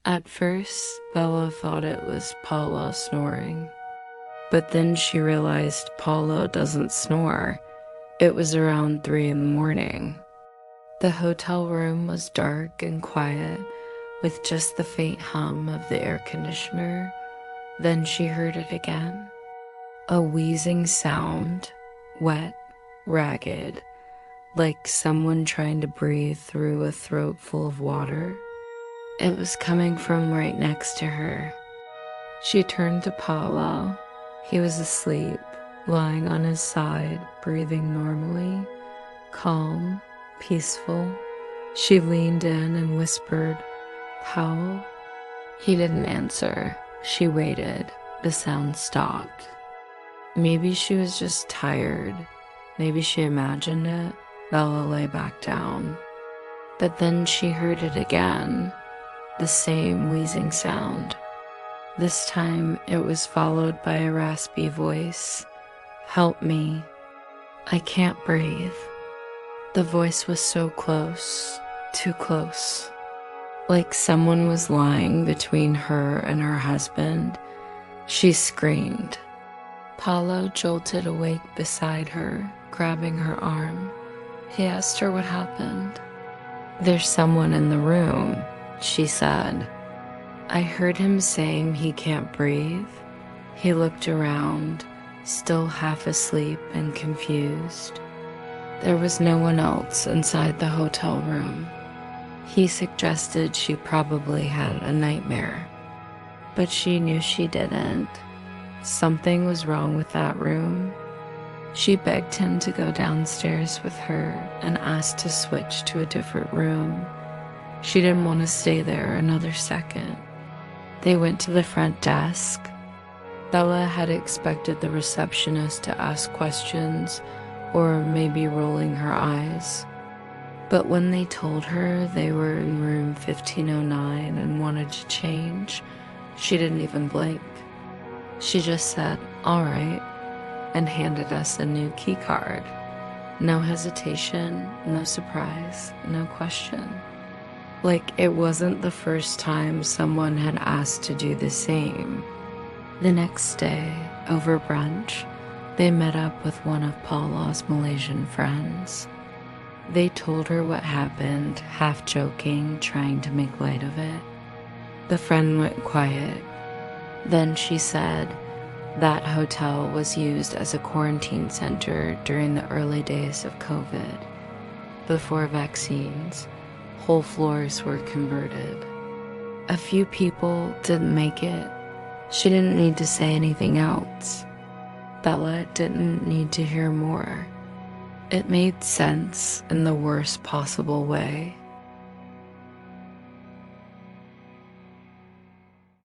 At first, Bella thought it was Paula snoring, but then she realized Paula doesn't snore. It was around 3 in the morning. The hotel room was dark and quiet, with just the faint hum of the air conditioner. Then she heard it again. A wheezing sound, wet, ragged, like someone trying to breathe through a throat full of water. It was coming from right next to her. She turned to Paulo. He was asleep, lying on his side, breathing normally, calm, peaceful. She leaned in and whispered, "Powell?" He didn't answer. She waited. The sound stopped. Maybe she was just tired. Maybe she imagined it. Bella lay back down. But then she heard it again. The same wheezing sound. This time it was followed by a raspy voice. "Help me. I can't breathe." The voice was so close, too close. Like someone was lying between her and her husband. She screamed. Paulo jolted awake beside her, grabbing her arm. He asked her what happened. "There's someone in the room," she said. "I heard him saying he can't breathe." He looked around, still half asleep and confused. There was no one else inside the hotel room. He suggested she probably had a nightmare, but she knew she didn't. Something was wrong with that room. She begged him to go downstairs with her and asked to switch to a different room. She didn't want to stay there another second. They went to the front desk. Bella had expected the receptionist to ask questions or maybe rolling her eyes. But when they told her they were in room 1509 and wanted to change, she didn't even blink. She just said, "All right," and handed us a new key card. No hesitation, no surprise, no question. Like it wasn't the first time someone had asked to do the same. The next day, over brunch, they met up with one of Paula's Malaysian friends. They told her what happened, half joking, trying to make light of it. The friend went quiet. Then she said that hotel was used as a quarantine center during the early days of COVID. Before vaccines, whole floors were converted. A few people didn't make it. She didn't need to say anything else. Bella didn't need to hear more. It made sense in the worst possible way.